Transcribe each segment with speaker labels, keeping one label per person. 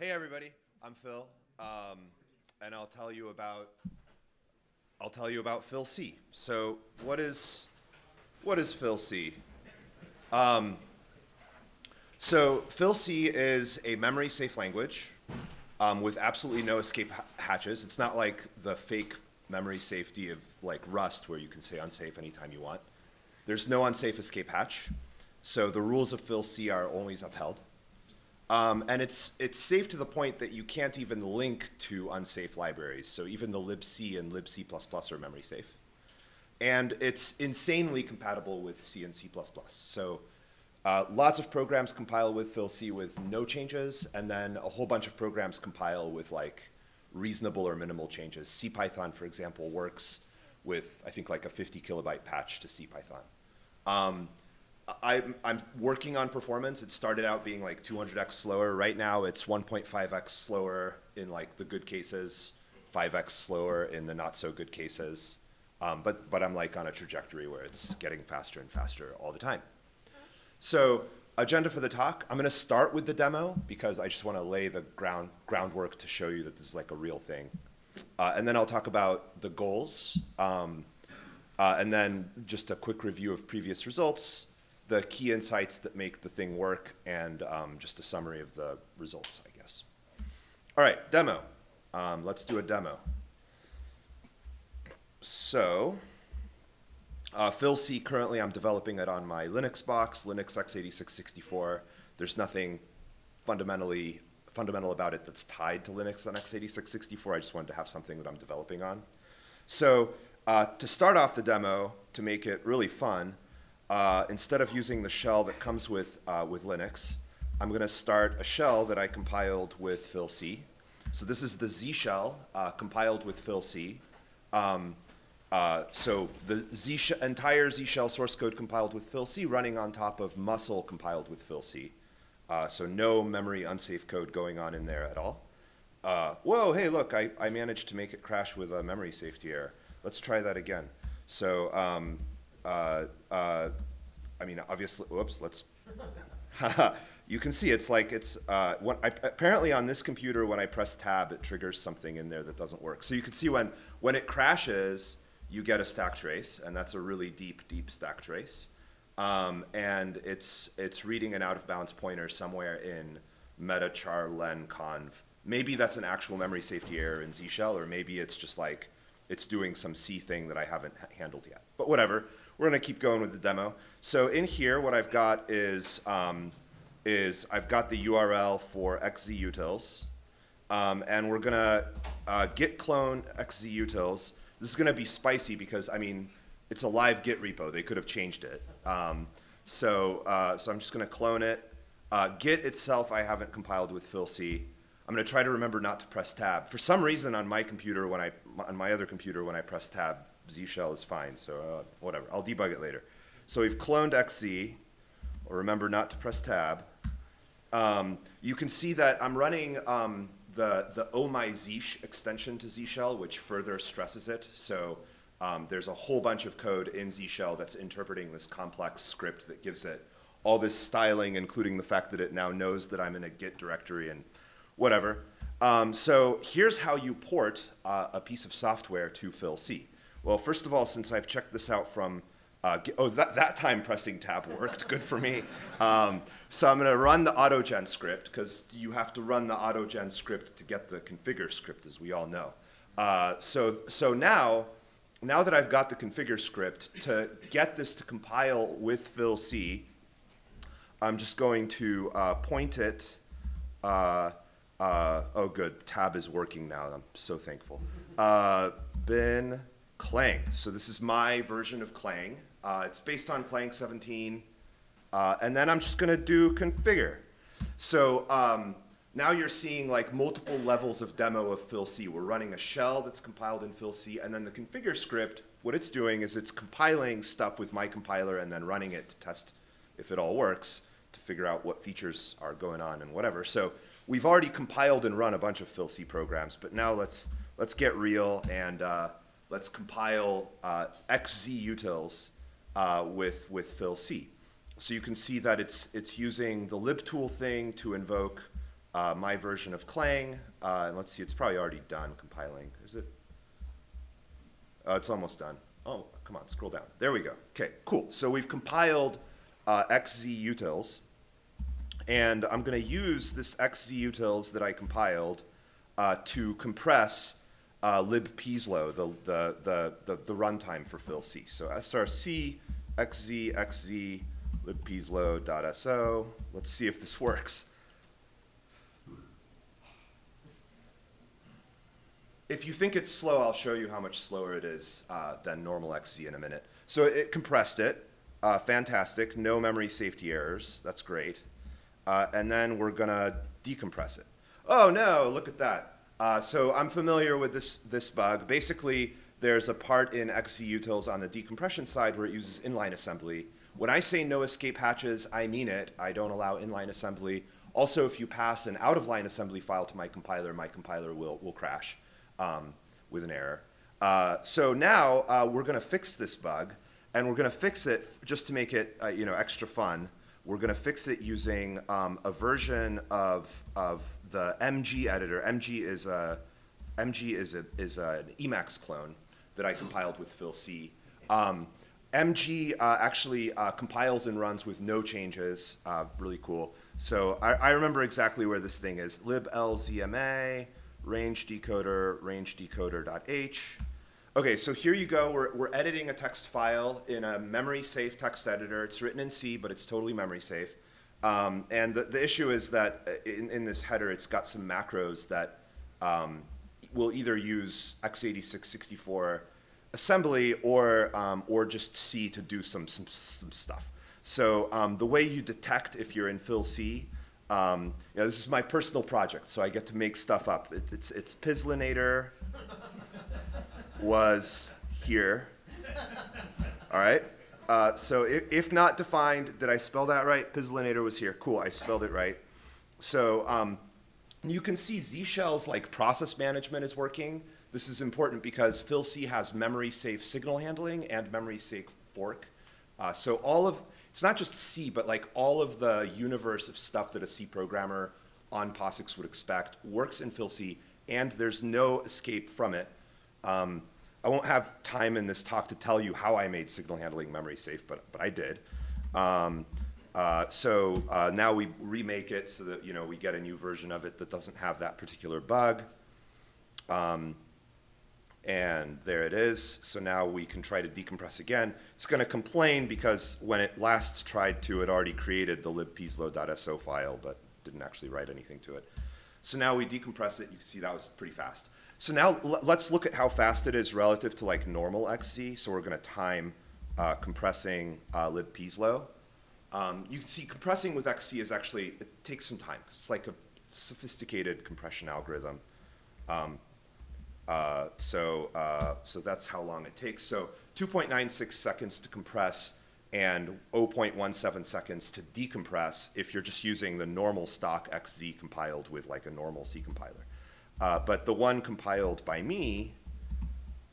Speaker 1: Hey everybody, I'm Phil, and I'll tell you about Fil-C. So what is Fil-C? So Fil-C is a memory safe language with absolutely no escape hatches. It's not like the fake memory safety of like Rust where you can say unsafe anytime you want. There's no unsafe escape hatch. So the rules of Fil-C are always upheld. And it's safe to the point that you can't even link to unsafe libraries. So even the libc and libc++ are memory safe. And it's insanely compatible with C and C++. So lots of programs compile with Fil-C with no changes, and then a whole bunch of programs compile with like reasonable or minimal changes. CPython, for example, works with, I think, like a 50 kilobyte patch to CPython. I'm working on performance. It started out being like 200x slower. Right now it's 1.5x slower in like the good cases, 5x slower in the not so good cases. But I'm like on a trajectory where it's getting faster and faster all the time. So agenda for the talk, I'm gonna start with the demo because I just wanna lay the groundwork to show you that this is like a real thing. And then I'll talk about the goals. And then just a quick review of previous results, the key insights that make the thing work, and just a summary of the results, I guess. All right, demo. Let's do a demo. So, Fil-C, currently I'm developing it on my Linux box, Linux x86-64. There's nothing fundamental about it that's tied to Linux on x86-64. I just wanted to have something that I'm developing on. So, to start off the demo, to make it really fun, instead of using the shell that comes with Linux, I'm going to start a shell that I compiled with Fil-C. So this is the Z shell compiled with Fil-C. So the entire Z shell source code compiled with Fil-C running on top of musl compiled with Fil-C. So no memory unsafe code going on in there at all. Whoa, hey, look, I managed to make it crash with a memory safety error. Let's try that again. So I mean, obviously, whoops, let's, you can see it's like it's, apparently on this computer, when I press tab, it triggers something in there that doesn't work. So you can see when it crashes, you get a stack trace, and that's a really deep stack trace. And it's reading an out of bounds pointer somewhere in meta char len conv. Maybe that's an actual memory safety error in Z shell, or maybe it's just like, it's doing some C thing that I haven't handled yet. But whatever, we're gonna keep going with the demo. So in here, what I've got is I've got the URL for xzutils, and we're gonna git clone xzutils. This is gonna be spicy because, I mean, it's a live Git repo. They could have changed it. So I'm just gonna clone it. Git itself, I haven't compiled with Fil-C. I'm going to try to remember not to press tab. For some reason on my computer, on my other computer, when I press tab, Z shell is fine. So whatever, I'll debug it later. So we've cloned XZ. Or remember not to press tab. You can see that I'm running the omyzsh extension to Z shell, which further stresses it. So there's a whole bunch of code in Z shell that's interpreting this complex script that gives it all this styling, including the fact that it now knows that I'm in a Git directory and whatever. So here's how you port a piece of software to Fil-C. Well, first of all, since I've checked this out from, that time pressing tab worked, good for me. So I'm gonna run the autogen script, because you have to run the autogen script to get the configure script, as we all know. So now that I've got the configure script, to get this to compile with Fil-C, I'm just going to point it, oh good, tab is working now, I'm so thankful. Bin Clang, so this is my version of Clang. It's based on Clang 17, and then I'm just gonna do configure. So now you're seeing like multiple levels of demo of Fil-C. We're running a shell that's compiled in Fil-C, and then the configure script, what it's doing is it's compiling stuff with my compiler and then running it to test if it all works, to figure out what features are going on and whatever. So we've already compiled and run a bunch of Fil-C programs, but now let's get real and let's compile xzutils with Fil-C. So you can see that it's using the libtool thing to invoke my version of Clang. And let's see, it's probably already done compiling. Is it? It's almost done. Oh, come on, scroll down. There we go. Okay, cool. So we've compiled xzutils. And I'm going to use this xzutils that I compiled to compress libpizlo, the runtime for Fil-C. So src xz libpizlo.so. Let's see if this works. If you think it's slow, I'll show you how much slower it is than normal XZ in a minute. So it compressed it. Fantastic. No memory safety errors. That's great. And then we're going to decompress it. Oh, no, look at that. So I'm familiar with this bug. Basically, there's a part in xzutils on the decompression side where it uses inline assembly. When I say no escape hatches, I mean it. I don't allow inline assembly. Also, if you pass an out-of-line assembly file to my compiler will crash with an error. So now we're going to fix this bug, and we're going to fix it just to make it extra fun. We're going to fix it using a version of the MG editor. MG is an Emacs clone that I compiled with Fil-C. MG actually compiles and runs with no changes. Really cool. So I remember exactly where this thing is. liblzma, range decoder.h. Okay, so here you go. We're editing a text file in a memory-safe text editor. It's written in C, but it's totally memory-safe. And the issue is that in this header, it's got some macros that will either use x86-64 assembly or just C to do some stuff. So the way you detect if you're in Fil-C, this is my personal project, so I get to make stuff up. It's Pizlinator was here. All right. So if not defined, did I spell that right? Pizlinator was here. Cool, I spelled it right. So you can see Z Shell's process management is working. This is important because Fil-C has memory-safe signal handling and memory-safe fork. So it's not just C, but all of the universe of stuff that a C programmer on POSIX would expect works in Fil-C, and there's no escape from it. I won't have time in this talk to tell you how I made signal handling memory safe, but I did. So now we remake it so that we get a new version of it that doesn't have that particular bug. And there it is. So now we can try to decompress again. It's going to complain because when it last tried to, it already created the libpizlo.so file, but didn't actually write anything to it. So now we decompress it. You can see that was pretty fast. So now let's look at how fast it is relative to normal XZ. So we're going to time compressing libpizlo. You can see compressing with XZ is actually, it takes some time. It's like a sophisticated compression algorithm. So that's how long it takes. So 2.96 seconds to compress and 0.17 seconds to decompress if you're just using the normal stock XZ compiled with a normal C compiler. But the one compiled by me,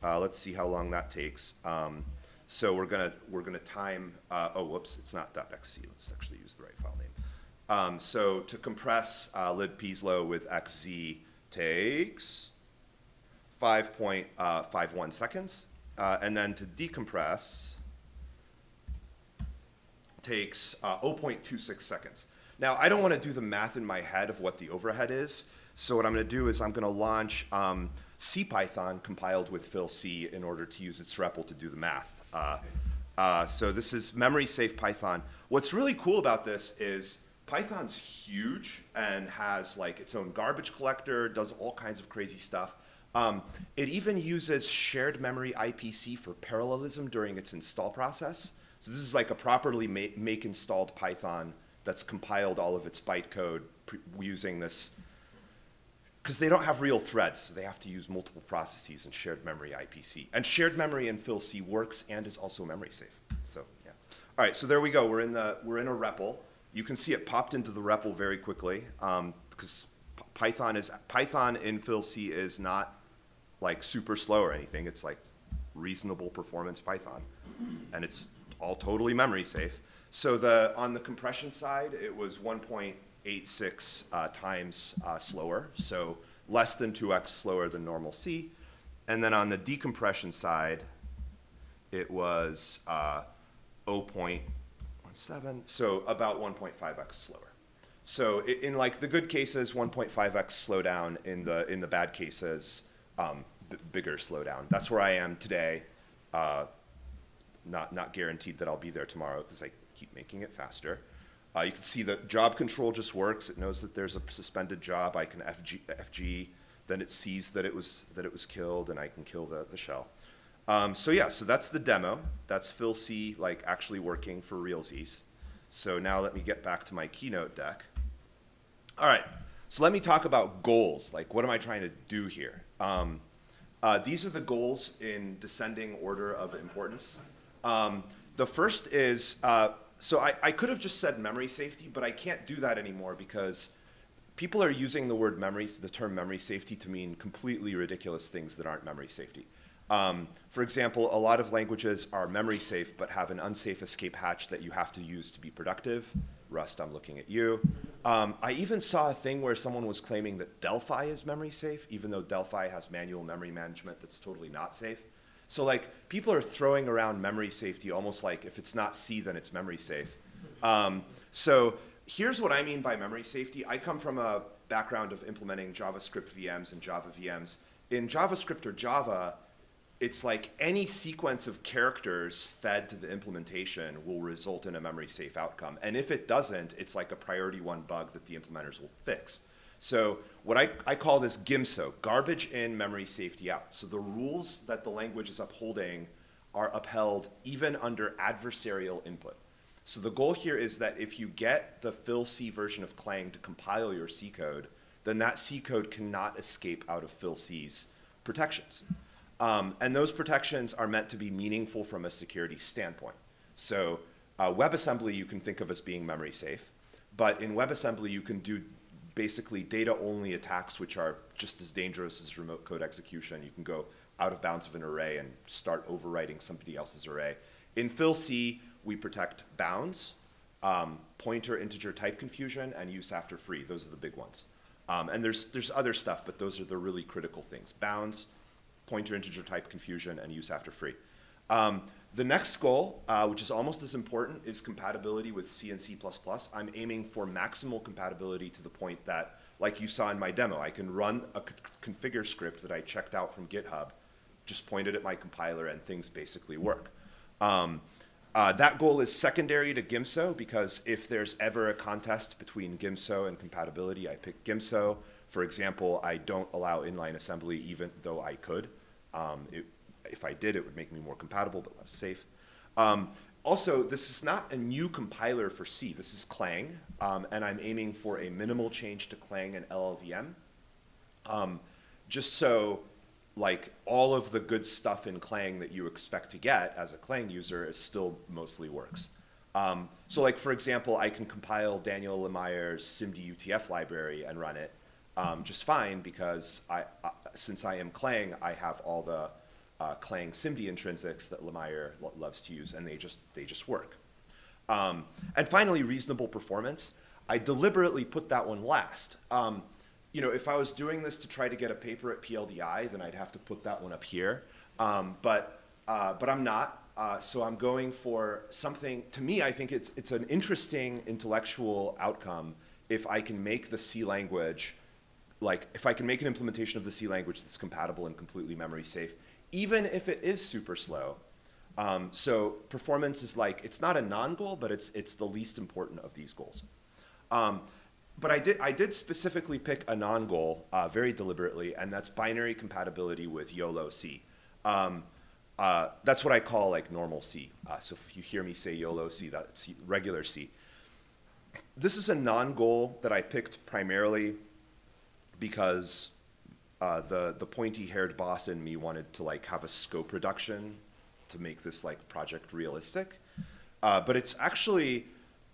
Speaker 1: let's see how long that takes. So we're gonna time. Oh, whoops! It's not .xz. Let's actually use the right file name. So to compress libpizlo with XZ takes 5.51 seconds, and then to decompress takes 0.26 seconds. Now I don't want to do the math in my head of what the overhead is. So what I'm going to do is I'm going to launch CPython compiled with Fil-C in order to use its REPL to do the math. So this is memory-safe Python. What's really cool about this is Python's huge and has its own garbage collector, does all kinds of crazy stuff. It even uses shared memory IPC for parallelism during its install process. So this is a properly make installed Python that's compiled all of its bytecode using this. Because they don't have real threads, so they have to use multiple processes in shared memory IPC. And shared memory in Fil-C works and is also memory safe. So yeah. All right, so there we go. We're in a REPL. You can see it popped into the REPL very quickly because Python in Fil-C is not super slow or anything. It's reasonable performance Python, and it's all totally memory safe. So on the compression side, it was 1.8 0.86 times slower, so less than 2x slower than normal C. And then on the decompression side, it was 0.17, so about 1.5x slower. So in like the good cases, 1.5x slowdown. In the bad cases, bigger slowdown. That's where I am today. Not guaranteed that I'll be there tomorrow because I keep making it faster. You can see the job control just works. It knows that there's a suspended job. I can FG, then it sees that it was killed, and I can kill the shell. So yeah, so that's the demo. That's Fil-C like actually working for realsies. So now let me get back to my keynote deck. All right, so let me talk about goals. Like, what am I trying to do here? These are the goals in descending order of importance. The first is, so I could have just said memory safety, but I can't do that anymore because people are using the term memory safety to mean completely ridiculous things that aren't memory safety. For example, a lot of languages are memory safe but have an unsafe escape hatch that you have to use to be productive. Rust, I'm looking at you. I even saw a thing where someone was claiming that Delphi is memory safe, even though Delphi has manual memory management that's totally not safe. So like people are throwing around memory safety almost like if it's not C, then it's memory safe. So here's what I mean by memory safety. I come from a background of implementing JavaScript VMs and Java VMs. In JavaScript or Java, it's like any sequence of characters fed to the implementation will result in a memory safe outcome. And if it doesn't, it's like a priority 1 bug that the implementers will fix. So what I call this GIMSO, garbage in, memory safety out. So the rules that the language is upholding are upheld even under adversarial input. So the goal here is that if you get the Fil-C version of Clang to compile your C code, then that C code cannot escape out of Fil-C's protections. And those protections are meant to be meaningful from a security standpoint. So WebAssembly you can think of as being memory safe, but in WebAssembly you can do basically data-only attacks which are just as dangerous as remote code execution. You can go out of bounds of an array and start overwriting somebody else's array. In Fil-C, we protect bounds, pointer integer type confusion, and use after free. Those are the big ones. And there's other stuff, but those are the really critical things. Bounds, pointer integer type confusion, and use after free. The next goal, which is almost as important, is compatibility with C and C++. I'm aiming for maximal compatibility to the point that, like you saw in my demo, I can run a configure script that I checked out from GitHub, just pointed at my compiler, and things basically work. That goal is secondary to GIMSO because if there's ever a contest between GIMSO and compatibility, I pick GIMSO. For example, I don't allow inline assembly even though I could. If I did, it would make me more compatible but less safe. Also, this is not a new compiler for C. This is Clang, and I'm aiming for a minimal change to Clang and LLVM. Just so like all of the good stuff in Clang that you expect to get as a Clang user is still mostly works. So like, for example, I can compile Daniel Lemayere's SIMD UTF library and run it just fine because since I am Clang, I have all the Clang SIMD intrinsics that Lemire loves to use, and they just work. And finally, reasonable performance. I deliberately put that one last. You know, if I was doing this to try to get a paper at PLDI, then I'd have to put that one up here. But I'm not. So I'm going for something. To me, I think it's an interesting intellectual outcome if I can make the C language, like if I can make an implementation of the C language that's compatible and completely memory safe, even if it is super slow. So performance is like, it's not a non-goal, but it's the least important of these goals. But I did specifically pick a non-goal very deliberately, and that's binary compatibility with YOLO C. That's what I call like normal C. So if you hear me say YOLO C, that's regular C. This is a non-goal that I picked primarily because the pointy-haired boss in me wanted to like have a scope reduction to make this like project realistic. But it's actually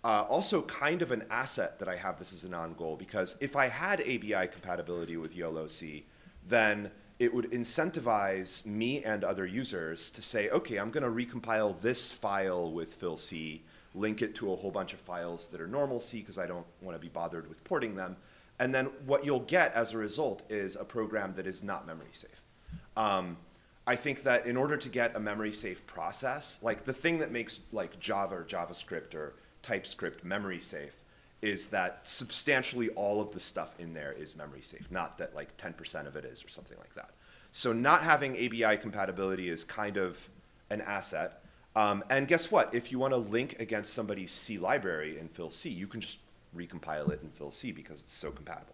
Speaker 1: also kind of an asset that I have this as a non-goal, because if I had ABI compatibility with YOLO C, then it would incentivize me and other users to say, okay, I'm going to recompile this file with Fil-C link it to a whole bunch of files that are normal C because I don't want to be bothered with porting them. And then what you'll get as a result is a program that is not memory safe. I think that in order to get a memory safe process, like the thing that makes like Java or JavaScript or TypeScript memory safe is that substantially all of the stuff in there is memory safe, not that like 10% of it is or something like that. So not having ABI compatibility is kind of an asset. And guess what? If you want to link against somebody's C library in Fil-C, you can just recompile it in Fil-C because it's so compatible.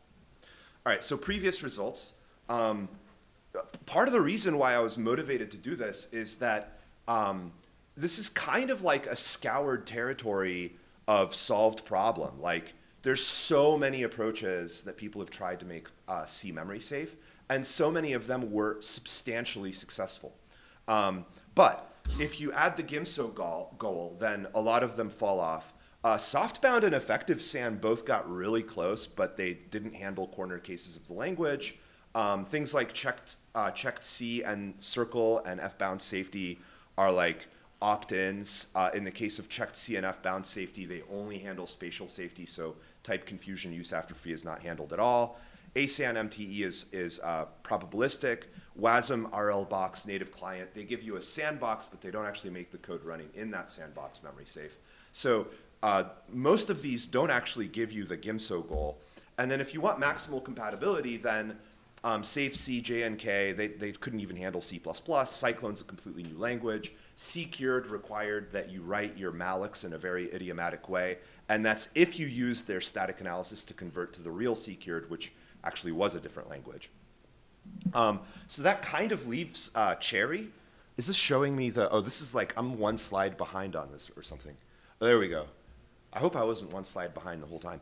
Speaker 1: All right, so previous results. Part of the reason why I was motivated to do this is that this is kind of like a scoured territory of solved problem. Like there's so many approaches that people have tried to make C memory safe, and so many of them were substantially successful. But if you add the GIMSO goal, then a lot of them fall off. Softbound and effective SAN both got really close, but they didn't handle corner cases of the language. Things like checked C and circle and F-bound safety are like opt-ins. In the case of checked C and F-bound safety, they only handle spatial safety, so type confusion use after free is not handled at all. ASAN MTE is probabilistic. WASM RLBox native client, they give you a sandbox, but they don't actually make the code running in that sandbox memory safe. So most of these don't actually give you the GIMSO goal. And then if you want maximal compatibility, then Safe C, JNK, they couldn't even handle C++. Cyclone's a completely new language. C-cured required that you write your mallocs in a very idiomatic way. And that's if you use their static analysis to convert to the real C-cured, which actually was a different language. So that kind of leaves Cherry. Is this showing me the, oh, this is like, I'm one slide behind on this or something. Oh, there we go. I hope I wasn't one slide behind the whole time.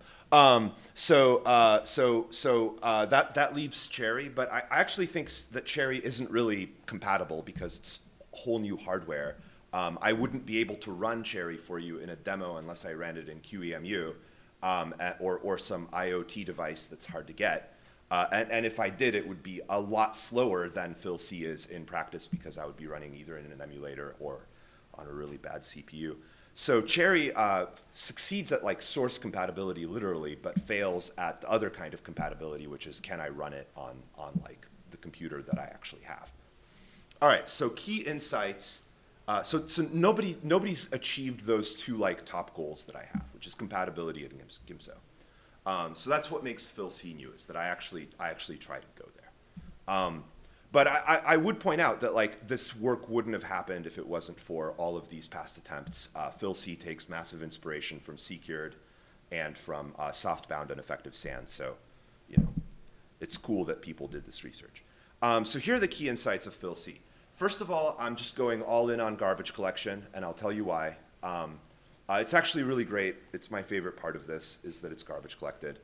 Speaker 1: That leaves Cherry, but I actually think that Cherry isn't really compatible because it's whole new hardware. I wouldn't be able to run Cherry for you in a demo unless I ran it in QEMU or some IoT device that's hard to get. And if I did, it would be a lot slower than Fil-C is in practice because I would be running either in an emulator or on a really bad CPU. So Cherry succeeds at like source compatibility literally, but fails at the other kind of compatibility, which is can I run it on like the computer that I actually have. All right, so key insights. So nobody's achieved those two like top goals that I have, which is compatibility and GIMSO. So that's what makes Fil-C new, is that I actually try to go there. But I would point out that like this work wouldn't have happened if it wasn't for all of these past attempts. Fil-C takes massive inspiration from C-cured and from softbound and effective SAN. So, you know, it's cool that people did this research. So here are the key insights of Fil-C. First of all, I'm just going all in on garbage collection, and I'll tell you why. It's actually really great. It's my favorite part of this, is that it's garbage collected.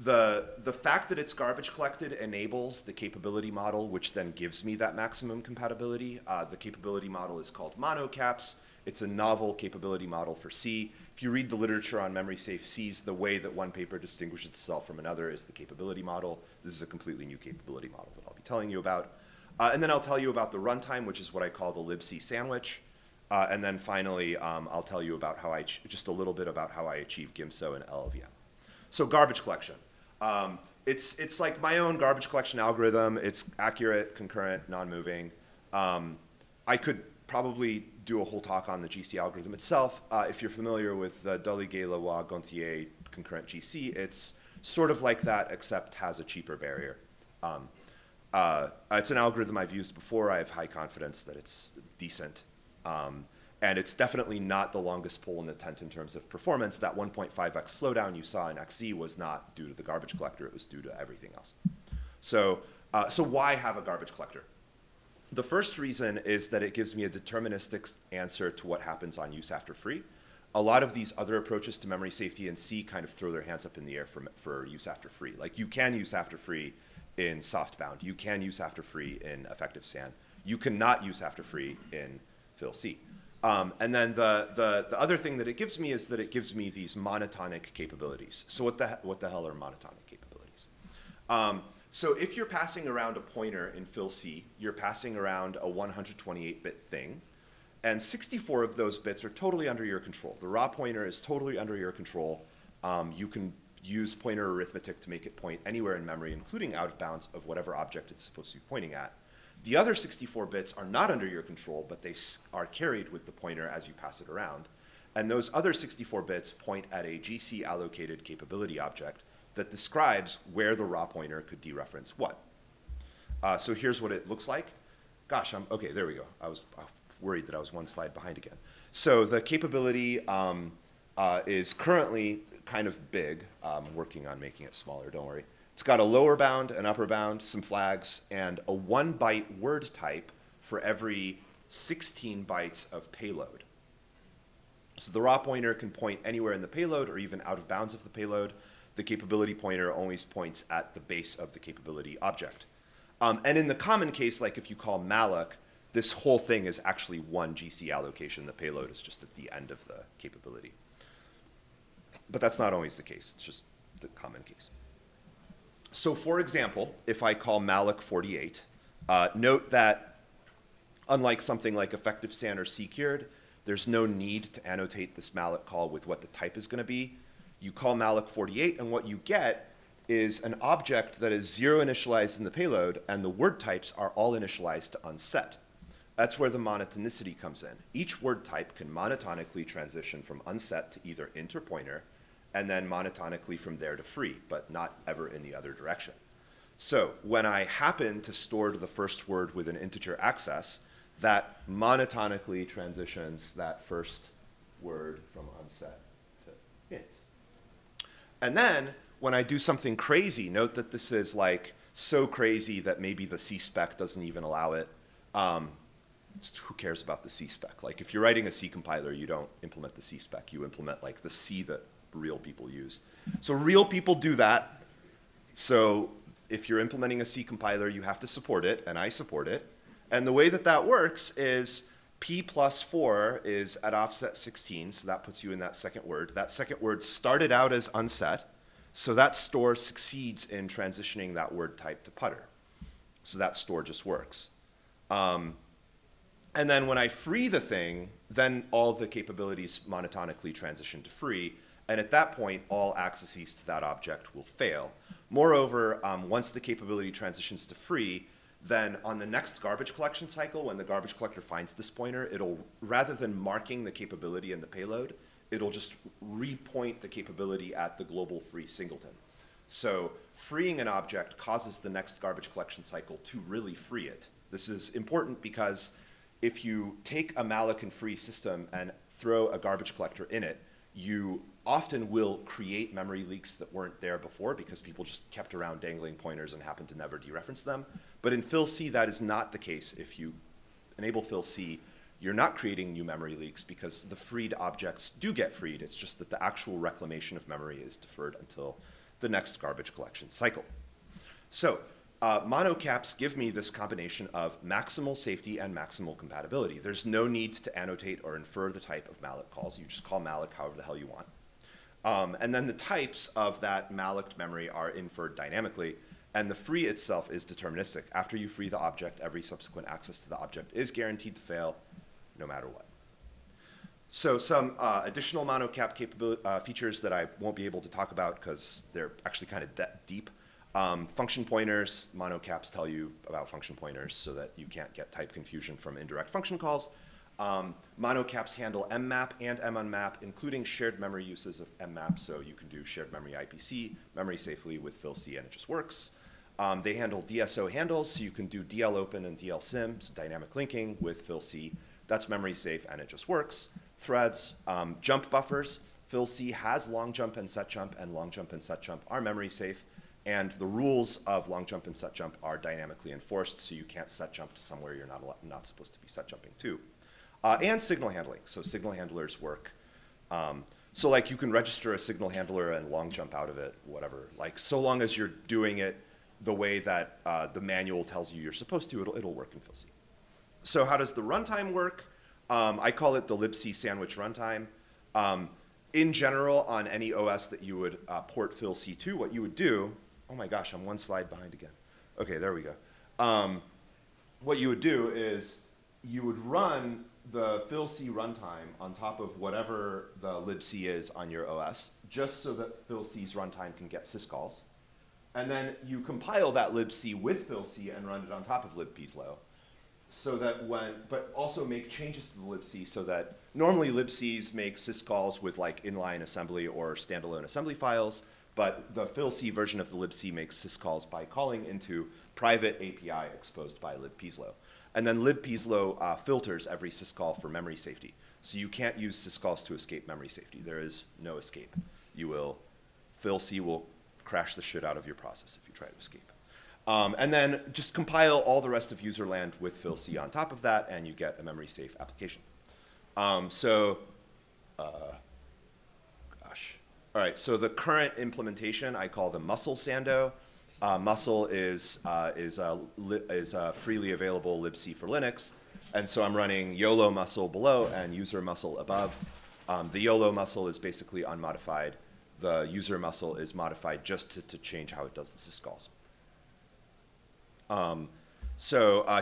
Speaker 1: The fact that it's garbage collected enables the capability model, which then gives me that maximum compatibility. The capability model is called monocaps. It's a novel capability model for C. If you read the literature on memory safe Cs, the way that one paper distinguishes itself from another is the capability model. This is a completely new capability model that I'll be telling you about. And then I'll tell you about the runtime, which is what I call the libc sandwich. And then finally, I'll tell you about how just a little bit about how I achieve GIMSO and LLVM. So garbage collection. It's like my own garbage collection algorithm. It's accurate, concurrent, non-moving. I could probably do a whole talk on the GC algorithm itself. If you're familiar with the Dolly-Gay-Lavoie-Gonthier concurrent GC, it's sort of like that, except has a cheaper barrier. It's an algorithm I've used before. I have high confidence that it's decent. And it's definitely not the longest pole in the tent in terms of performance. That 1.5x slowdown you saw in XZ was not due to the garbage collector. It was due to everything else. So why have a garbage collector? The first reason is that it gives me a deterministic answer to what happens on use after free. A lot of these other approaches to memory safety in C kind of throw their hands up in the air for use after free. Like you can use after free in softbound. You can use after free in effective SAN. You cannot use after free in Fil-C. And then the other thing that it gives me is that it gives me these monotonic capabilities. So what the hell are monotonic capabilities? So if you're passing around a pointer in Fil-C, you're passing around a 128-bit thing. And 64 of those bits are totally under your control. The raw pointer is totally under your control. You can use pointer arithmetic to make it point anywhere in memory, including out of bounds of whatever object it's supposed to be pointing at. The other 64 bits are not under your control, but they are carried with the pointer as you pass it around. And those other 64 bits point at a GC allocated capability object that describes where the raw pointer could dereference what. So here's what it looks like. Gosh, okay, there we go. I was worried that I was one slide behind again. So the capability is currently kind of big. I'm working on making it smaller, don't worry. It's got a lower bound, an upper bound, some flags, and a 1-byte word type for every 16 bytes of payload. So the raw pointer can point anywhere in the payload or even out of bounds of the payload. The capability pointer always points at the base of the capability object. And in the common case, like if you call malloc, this whole thing is actually one GC allocation. The payload is just at the end of the capability. But that's not always the case. It's just the common case. So for example, if I call malloc 48, note that unlike something like effective SAN or secured, there's no need to annotate this malloc call with what the type is going to be. You call malloc 48, and what you get is an object that is 0 initialized in the payload, and the word types are all initialized to unset. That's where the monotonicity comes in. Each word type can monotonically transition from unset to either int or pointer, and then monotonically from there to free, but not ever in the other direction. So when I happen to store the first word with an integer access, that monotonically transitions that first word from unset to int. And then when I do something crazy, note that this is like so crazy that maybe the C spec doesn't even allow it. Who cares about the C spec? Like if you're writing a C compiler, you don't implement the C spec. You implement like the C that real people use. So real people do that. So if you're implementing a C compiler, you have to support it, and I support it. And the way that that works is P plus 4 is at offset 16, so that puts you in that second word. That second word started out as unset, so that store succeeds in transitioning that word type to putter. So that store just works. And then when I free the thing, then all the capabilities monotonically transition to free, and at that point, all accesses to that object will fail. Moreover, once the capability transitions to free, then on the next garbage collection cycle, when the garbage collector finds this pointer, it'll, rather than marking the capability in the payload, it'll just repoint the capability at the global free singleton. So freeing an object causes the next garbage collection cycle to really free it. This is important because if you take a malloc and free system and throw a garbage collector in it, you often will create memory leaks that weren't there before because people just kept around dangling pointers and happened to never dereference them. But in Fil-C, that is not the case. If you enable Fil-C, you're not creating new memory leaks because the freed objects do get freed. It's just that the actual reclamation of memory is deferred until the next garbage collection cycle. So monocaps give me this combination of maximal safety and maximal compatibility. There's no need to annotate or infer the type of malloc calls. You just call malloc however the hell you want. And then the types of that malloced memory are inferred dynamically, and the free itself is deterministic. After you free the object, every subsequent access to the object is guaranteed to fail, no matter what. So some additional monocap features that I won't be able to talk about because they're actually kind of deep. Function pointers, monocaps tell you about function pointers so that you can't get type confusion from indirect function calls. Monocaps handle mmap and munmap, including shared memory uses of mmap, so you can do shared memory IPC memory safely with Fil-C, and it just works. They handle DSO handles, so you can do DL open and DL sim, so dynamic linking with Fil-C. That's memory safe, and it just works. Threads, jump buffers. Fil-C has long jump and set jump are memory safe, and the rules of long jump and set jump are dynamically enforced, so you can't set jump to somewhere you're not supposed to be set jumping to. And signal handling, so signal handlers work. So like you can register a signal handler and long jump out of it, whatever. Like so long as you're doing it the way that the manual tells you you're supposed to, it'll work in Fil-C. So how does the runtime work? I call it the libc sandwich runtime. In general, on any OS that you would port Fil-C to, what you would do, oh my gosh, I'm one slide behind again. Okay, there we go. What you would do is you would run the Fil-C runtime on top of whatever the libc is on your OS, just so that Fil-C's runtime can get syscalls. And then you compile that libc with Fil-C and run it on top of libpizlo. So that but also make changes to the libc so that normally libcs make syscalls with like inline assembly or standalone assembly files, but the Fil-C version of the libc makes syscalls by calling into private API exposed by libpizlo. And then libpizlo filters every syscall for memory safety. So you can't use syscalls to escape memory safety. There is no escape. Fil-C will crash the shit out of your process if you try to escape. And then just compile all the rest of userland with Fil-C on top of that, and you get a memory safe application. All right, so the current implementation I call the musl sando. Musl is a freely available libc for Linux, and so I'm running YOLO musl below and user musl above. The YOLO musl is basically unmodified. The user musl is modified just to change how it does the syscalls.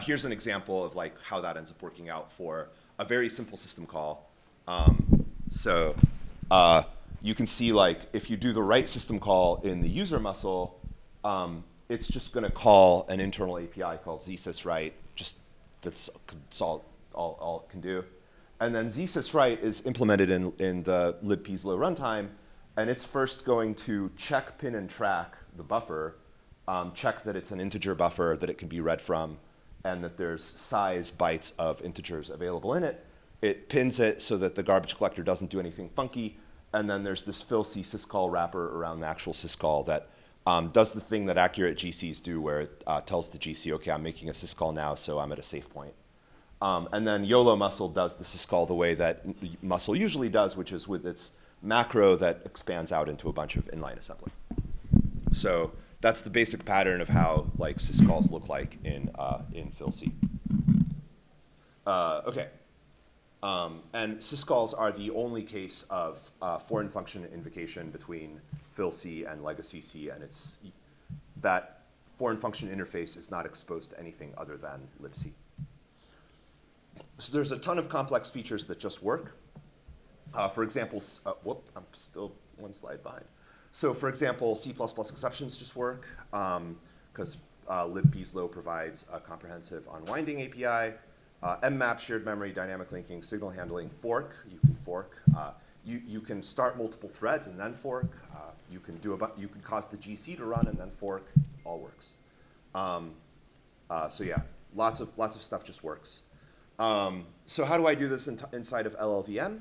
Speaker 1: Here's an example of like how that ends up working out for a very simple system call. You can see like if you do the right system call in the user musl, it's just going to call an internal API called zsyswrite. That's all it can do. And then zsyswrite is implemented in the libpizlo runtime, and it's first going to check, pin, and track the buffer, check that it's an integer buffer that it can be read from, and that there's size bytes of integers available in it. It pins it so that the garbage collector doesn't do anything funky, and then there's this Fil-C syscall wrapper around the actual syscall that does the thing that accurate GCs do, where it tells the GC, okay, I'm making a syscall now, so I'm at a safe point. And then YOLO musl does the syscall the way that musl usually does, which is with its macro that expands out into a bunch of inline assembly. So that's the basic pattern of how like syscalls look like in Fil-C. Okay. And syscalls are the only case of foreign function invocation between Fil-C and legacy C, and that foreign function interface is not exposed to anything other than libc. So there's a ton of complex features that just work. For example, I'm still one slide behind. So for example, C++ exceptions just work because libpizlo provides a comprehensive unwinding API. mmap, shared memory, dynamic linking, signal handling, fork. You can fork. You can start multiple threads and then fork. You can cause the GC to run and then fork. All works. So yeah, lots of stuff just works. So how do I do this inside of LLVM?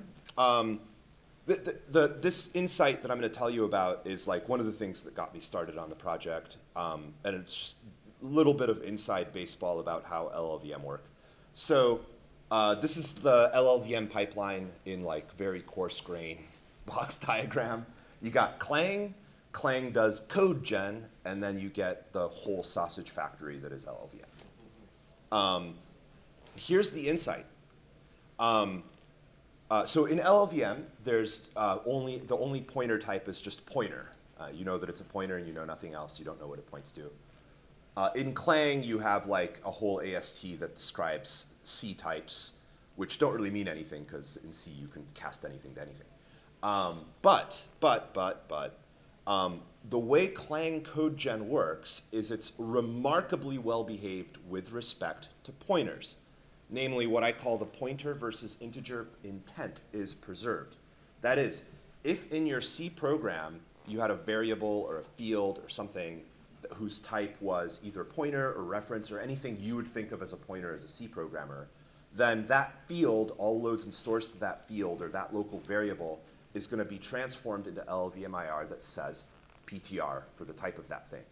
Speaker 1: This insight that I'm going to tell you about is like one of the things that got me started on the project, and it's just a little bit of inside baseball about how LLVM work. So this is the LLVM pipeline in like very coarse grain box diagram. You got Clang. Clang does code gen, and then you get the whole sausage factory that is LLVM. Here's the insight. So in LLVM, there's the only pointer type is just pointer. You know that it's a pointer, and you know nothing else. You don't know what it points to. In Clang, you have like a whole AST that describes C types, which don't really mean anything because in C you can cast anything to anything. But the way Clang code gen works is it's remarkably well behaved with respect to pointers. Namely, what I call the pointer versus integer intent is preserved. That is, if in your C program you had a variable or a field or something whose type was either pointer or reference or anything you would think of as a pointer as a C programmer, then that field all loads and stores to that field or that local variable is going to be transformed into LLVMIR that says PTR for the type of that thing.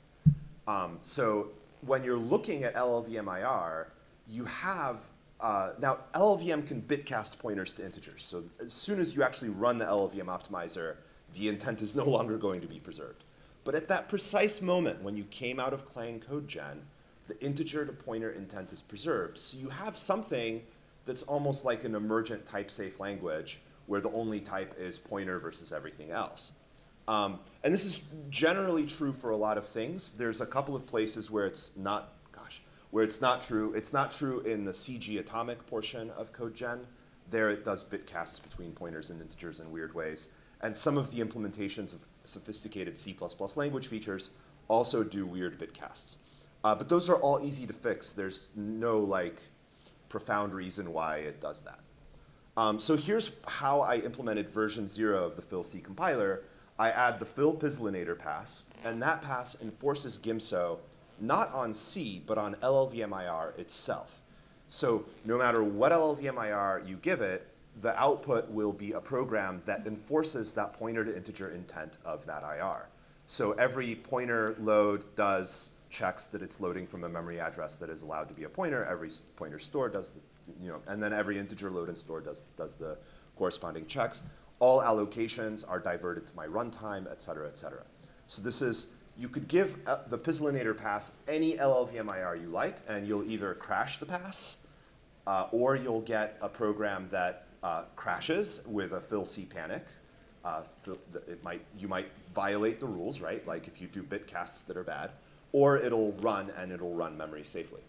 Speaker 1: So when you're looking at LLVMIR, you have now, LLVM can bitcast pointers to integers. So as soon as you actually run the LLVM optimizer, the intent is no longer going to be preserved. But at that precise moment when you came out of Clang code gen, the integer to pointer intent is preserved. So you have something that's almost like an emergent type-safe language where the only type is pointer versus everything else. And this is generally true for a lot of things. There's a couple of places where it's not true. It's not true in the CG atomic portion of CodeGen. There it does bit casts between pointers and integers in weird ways. And some of the implementations of sophisticated C++ language features also do weird bit casts. But those are all easy to fix. There's no like profound reason why it does that. So here's how I implemented version 0 of the Fil-C compiler. I add the fil-pizlonator pass, and that pass enforces GIMSO not on C, but on LLVMIR itself. So no matter what LLVMIR you give it, the output will be a program that enforces that pointer to integer intent of that IR. So every pointer load does checks that it's loading from a memory address that is allowed to be a pointer. Every pointer store does the, and then every integer load and store does the corresponding checks. All allocations are diverted to my runtime, et cetera, et cetera. So this is, you could give the Pizlonator pass any LLVMIR you like, and you'll either crash the pass, or you'll get a program that crashes with a Fil-C panic. You might violate the rules, right? Like if you do bit casts that are bad, or it'll run and it'll run memory safely.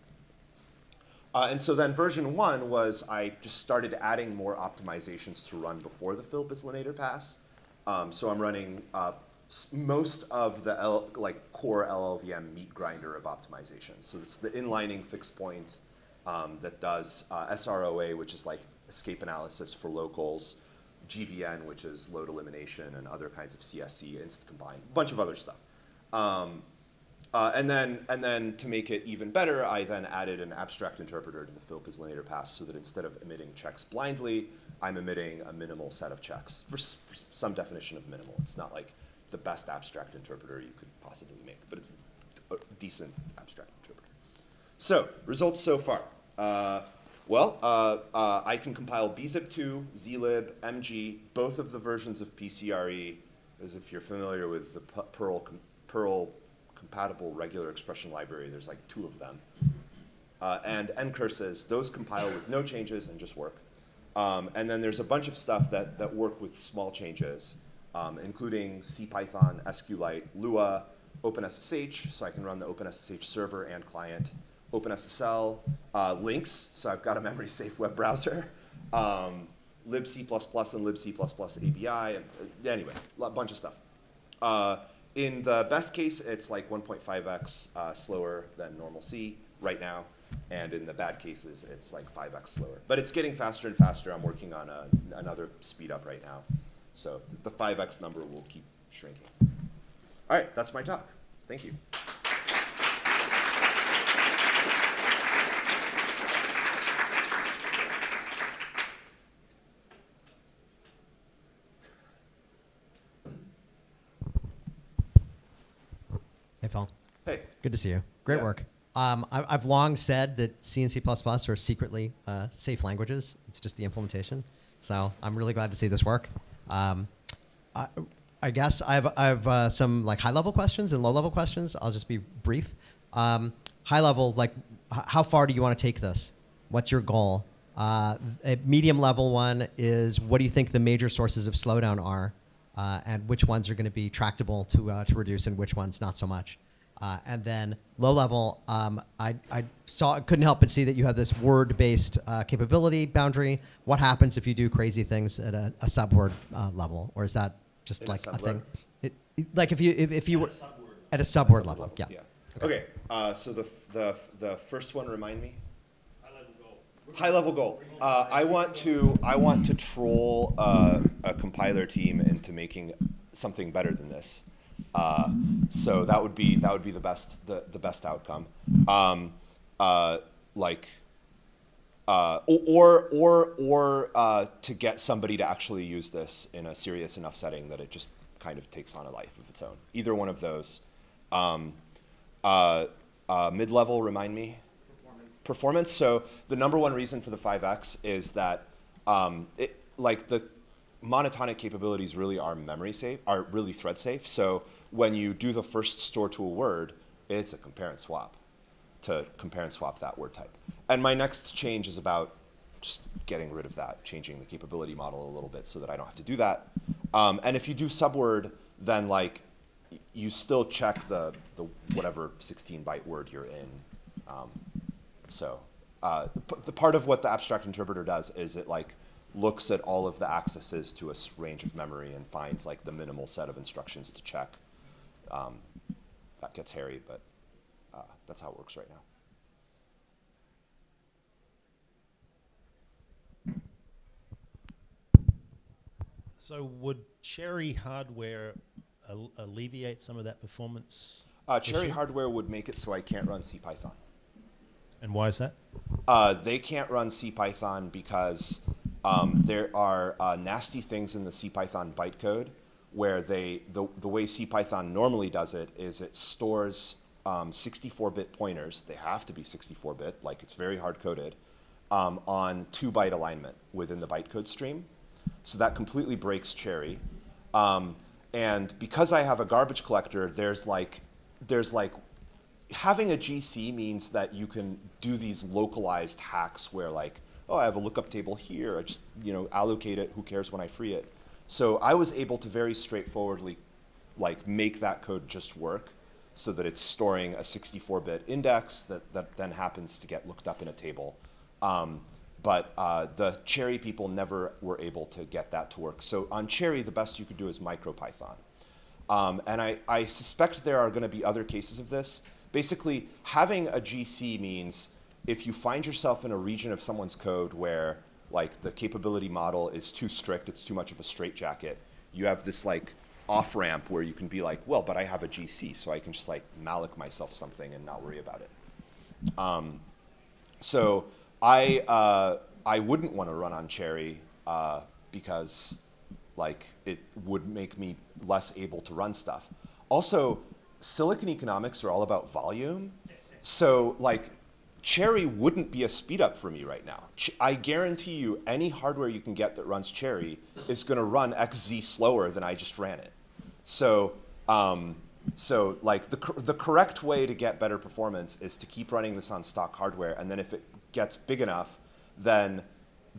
Speaker 1: And so then version 1 was I just started adding more optimizations to run before the Fil-Pizlonator pass. So I'm running most of the core LLVM meat grinder of optimizations. So it's the inlining fixed point that does SROA, which is like escape analysis for locals, GVN, which is load elimination, and other kinds of CSC, inst combine, a bunch of other stuff. And then to make it even better, I then added an abstract interpreter to the Fil-Pizlonator pass so that instead of emitting checks blindly, I'm emitting a minimal set of checks for some definition of minimal. It's not like the best abstract interpreter you could possibly make, but it's a decent abstract interpreter. So results so far. I can compile bzip2, zlib, mg, both of the versions of PCRE, as if you're familiar with the Perl compatible regular expression library. There's like 2 of them. And ncurses, those compile with no changes and just work. And then there's a bunch of stuff that work with small changes, including CPython, SQLite, Lua, OpenSSH, so I can run the OpenSSH server and client, OpenSSL, links, so I've got a memory safe web browser, libc++ and libc++ ABI, and anyway, a bunch of stuff. In the best case, it's like 1.5x slower than normal C right now, and in the bad cases, it's like 5x slower. But it's getting faster and faster. I'm working on another speed up right now. So the 5x number will keep shrinking. All right, that's my talk. Thank you.
Speaker 2: Hey, Phil.
Speaker 1: Hey.
Speaker 2: Good to see you. Great work. I've long said that C and C++ are secretly safe languages. It's just the implementation. So I'm really glad to see this work. I guess I have some like high-level questions and low-level questions. I'll just be brief. High level, like how far do you want to take this? What's your goal? A medium level one is what do you think the major sources of slowdown are? And which ones are going to be tractable to reduce and which ones not so much. And then low level, I couldn't help but see that you have this word-based capability boundary. What happens if you do crazy things at a subword level, or is that just like a thing? Like if you were at a subword level, yeah.
Speaker 1: Okay. So the first one, remind me. High level goal. I want to troll a compiler team into making something better than this. So that would be the best outcome. Or to get somebody to actually use this in a serious enough setting that it just kind of takes on a life of its own. Either one of those. Mid-level, remind me. Performance. So the number one reason for the 5x is that the monotonic capabilities really are memory safe, are really thread safe. So when you do the first store to a word, it's a compare and swap to compare and swap that word type. And my next change is about just getting rid of that, changing the capability model a little bit so that I don't have to do that. And if you do subword, then like you still check the whatever 16-byte word you're in. So the part of what the abstract interpreter does is it like looks at all of the accesses to a range of memory and finds like the minimal set of instructions to check. That gets hairy, but that's how it works right now.
Speaker 3: So would Cherry hardware alleviate some of that performance?
Speaker 1: Cherry
Speaker 3: issue?
Speaker 1: hardware would make it so I can't run CPython.
Speaker 3: And why is that?
Speaker 1: They can't run CPython because there are nasty things in the CPython bytecode where the way CPython normally does it is it stores 64-bit pointers. They have to be 64-bit, like it's very hard-coded, on 2-byte alignment within the bytecode stream. So that completely breaks Cherry. And because I have a garbage collector, there's like having a GC means that you can do these localized hacks where like, oh, I have a lookup table here. I just allocate it. Who cares when I free it? So I was able to very straightforwardly like make that code just work so that it's storing a 64-bit index that then happens to get looked up in a table. But the Cherry people never were able to get that to work. So on Cherry, the best you could do is MicroPython. And I suspect there are going to be other cases of this. Basically, having a GC means if you find yourself in a region of someone's code where like the capability model is too strict, it's too much of a straitjacket, you have this like off-ramp where you can be like, well, but I have a GC, so I can just like malloc myself something and not worry about it. So I wouldn't want to run on Cherry because like it would make me less able to run stuff. Also, silicon economics are all about volume. So like Cherry wouldn't be a speed up for me right now. I guarantee you any hardware you can get that runs Cherry is going to run XZ slower than I just ran it. So like the correct way to get better performance is to keep running this on stock hardware, and then if it gets big enough, then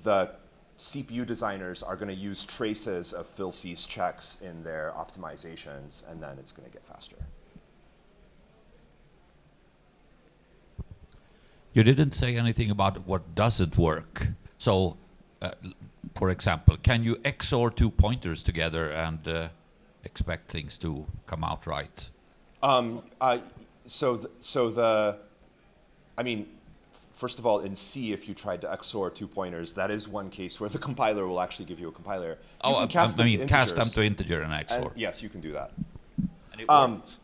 Speaker 1: the CPU designers are going to use traces of Fil-C's checks in their optimizations, and then it's going to get faster.
Speaker 4: You didn't say anything about what doesn't work. So, for example, can you XOR 2 pointers together and expect things to come out right?
Speaker 1: I mean, first of all, in C, if you tried to XOR 2 pointers, that is one case where the compiler will actually give you a compiler. You can cast them to integers.
Speaker 4: Cast them to integer and XOR.
Speaker 1: And yes, you can do that.
Speaker 4: And it works.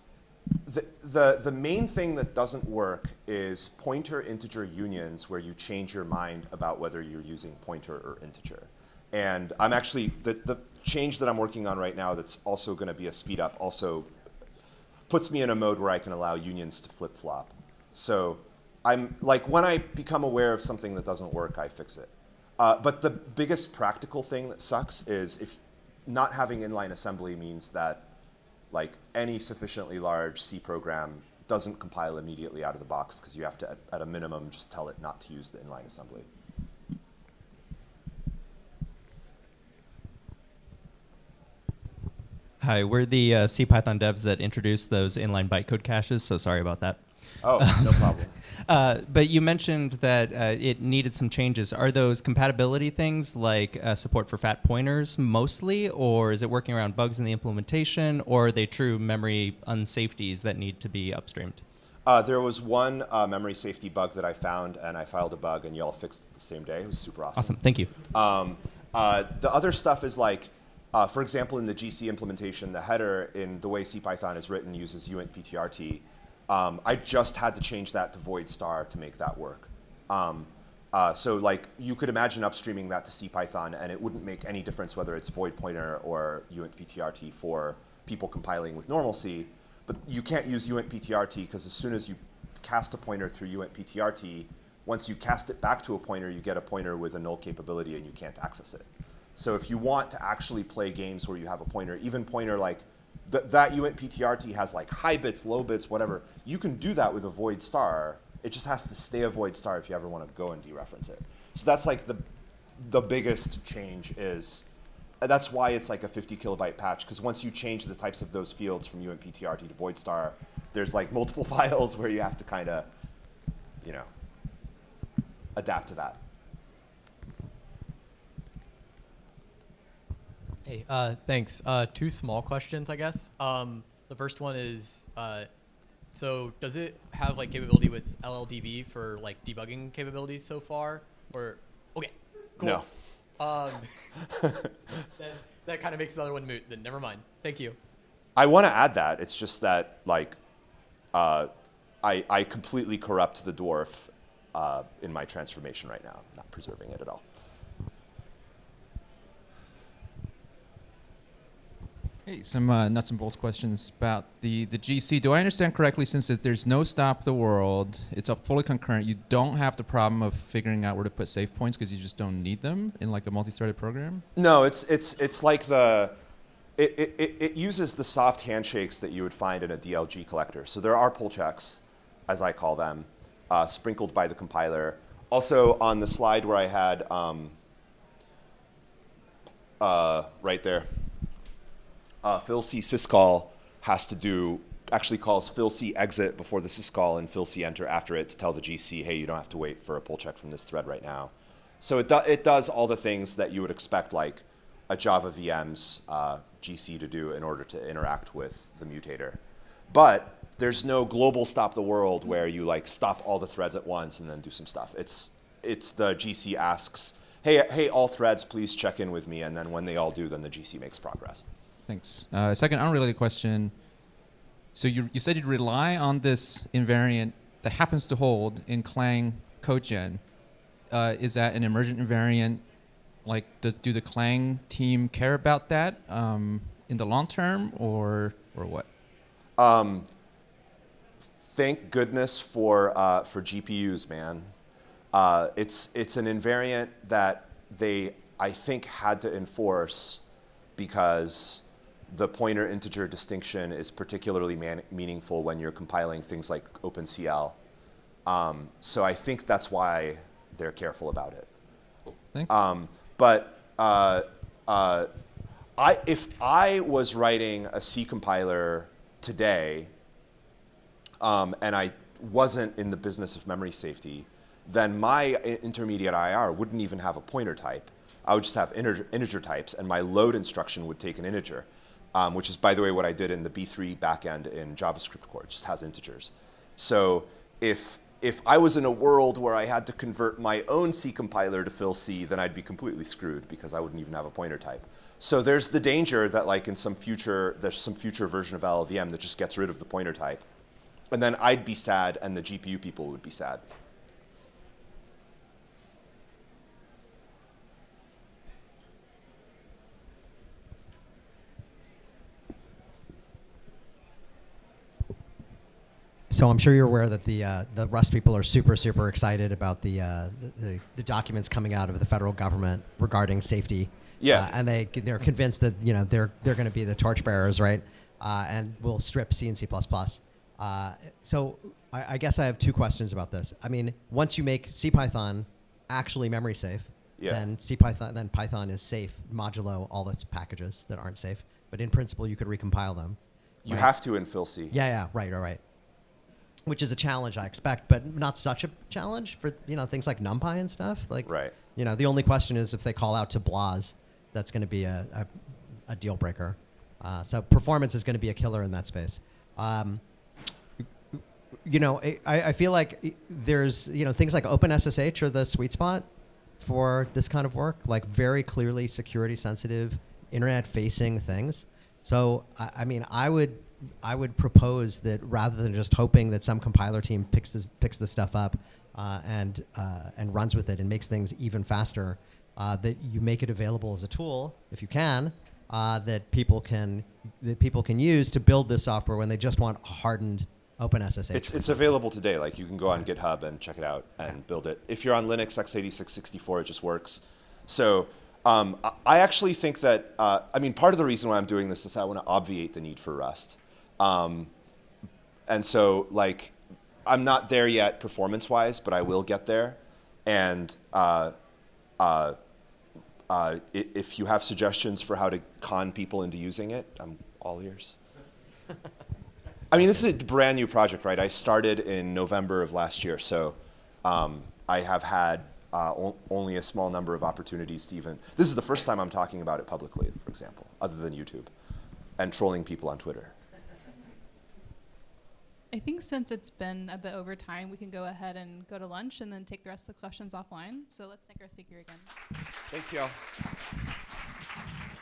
Speaker 1: The main thing that doesn't work is pointer integer unions where you change your mind about whether you're using pointer or integer. And I'm actually, the change that I'm working on right now that's also going to be a speed up also puts me in a mode where I can allow unions to flip-flop. So I'm like, when I become aware of something that doesn't work, I fix it. But the biggest practical thing that sucks is if not having inline assembly means that like any sufficiently large C program doesn't compile immediately out of the box because you have to, at a minimum, just tell it not to use the inline assembly.
Speaker 5: Hi, we're the CPython devs that introduced those inline bytecode caches, so sorry about that.
Speaker 1: Oh, no problem.
Speaker 5: But you mentioned that it needed some changes. Are those compatibility things like support for fat pointers mostly, or is it working around bugs in the implementation, or are they true memory unsafeties that need to be upstreamed?
Speaker 1: There was one memory safety bug that I found, and I filed a bug, and y'all fixed it the same day. It was super awesome.
Speaker 5: Awesome, thank you.
Speaker 1: The other stuff is like, for example, in the GC implementation, the header in the way CPython is written uses uint_ptrt. I just had to change that to void star to make that work. So like you could imagine upstreaming that to CPython and it wouldn't make any difference whether it's void pointer or uint_ptrt for people compiling with normal C. But you can't use uint_ptrt because as soon as you cast a pointer through uint_ptrt, once you cast it back to a pointer, you get a pointer with a null capability and you can't access it. So if you want to actually play games where you have a pointer, even pointer like that uint_ptrt has like high bits, low bits, whatever. You can do that with a void star. It just has to stay a void star if you ever want to go and dereference it. So that's like the biggest change is, that's why it's like a 50 kilobyte patch, because once you change the types of those fields from uint_ptrt to void star, there's like multiple files where you have to kind of, adapt to that.
Speaker 6: Hey, thanks. Two small questions, I guess. The first one is, so does it have like capability with LLDB for like debugging capabilities so far? Or okay, cool.
Speaker 1: No.
Speaker 6: That kind of makes the other one moot. Then never mind. Thank you.
Speaker 1: I want to add that. It's just that like I completely corrupt the dwarf in my transformation right now. I'm not preserving it at all.
Speaker 7: Hey, some nuts and bolts questions about the GC. Do I understand correctly, since there's no stop the world, it's a fully concurrent, you don't have the problem of figuring out where to put save points because you just don't need them in like a multi-threaded program?
Speaker 1: No, it's like it uses the soft handshakes that you would find in a DLG collector. So there are pull checks, as I call them, sprinkled by the compiler. Also on the slide where I had right there, Fil-C syscall has to do, actually calls Fil-C exit before the syscall and Fil-C enter after it to tell the GC, hey, you don't have to wait for a pull check from this thread right now. So it does all the things that you would expect like a Java VM's GC to do in order to interact with the mutator. But there's no global stop the world where you like stop all the threads at once and then do some stuff. It's the GC asks, hey, all threads, please check in with me. And then when they all do, then the GC makes progress.
Speaker 7: Thanks. Second unrelated question. So you said you'd rely on this invariant that happens to hold in Clang CodeGen. Is that an emergent invariant? Like, do the Clang team care about that in the long term, or what?
Speaker 1: Thank goodness for GPUs, man. It's an invariant that they, I think, had to enforce because the pointer integer distinction is particularly meaningful when you're compiling things like OpenCL. So I think that's why they're careful about it.
Speaker 7: Thanks.
Speaker 1: But if I was writing a C compiler today and I wasn't in the business of memory safety, then my intermediate IR wouldn't even have a pointer type. I would just have integer types, and my load instruction would take an integer, which is, by the way, what I did in the B3 backend in JavaScript core. It just has integers. So if I was in a world where I had to convert my own C compiler to Fil-C, then I'd be completely screwed because I wouldn't even have a pointer type. So there's the danger that like in there's some future version of LLVM that just gets rid of the pointer type. And then I'd be sad and the GPU people would be sad.
Speaker 2: So I'm sure you're aware that the Rust people are super excited about the documents coming out of the federal government regarding safety.
Speaker 1: Yeah.
Speaker 2: And they're convinced that they're going to be the torchbearers, right? And will strip C and C++. So I guess I have two questions about this. I mean, once you make CPython actually memory safe, then Python is safe modulo all its packages that aren't safe. But in principle, you could recompile them.
Speaker 1: You have to in Fil-C.
Speaker 2: Yeah, right. Which is a challenge, I expect, but not such a challenge for things like NumPy and stuff. Like,
Speaker 1: right.
Speaker 2: The only question is if they call out to BLAS, that's going to be a deal breaker. So performance is going to be a killer in that space. I feel like there's things like OpenSSH are the sweet spot for this kind of work, like very clearly security sensitive, internet facing things. So I mean, I would propose that rather than just hoping that some compiler team picks this stuff up and runs with it and makes things even faster, that you make it available as a tool, if you can, that people can use to build this software when they just want a hardened OpenSSH.
Speaker 1: It's available today. Like you can go on GitHub and check it out and build it. If you're on Linux x86 64, it just works. So I actually think that part of the reason why I'm doing this is I want to obviate the need for Rust. And so like I'm not there yet performance-wise, but I will get there. And if you have suggestions for how to con people into using it, I'm all ears. I mean, this is a brand new project, right? I started in November of last year, so I have had only a small number of opportunities to even. This is the first time I'm talking about it publicly, for example, other than YouTube, and trolling people on Twitter.
Speaker 8: I think since it's been a bit over time, we can go ahead and go to lunch and then take the rest of the questions offline. So let's thank our speaker again.
Speaker 1: Thanks, y'all.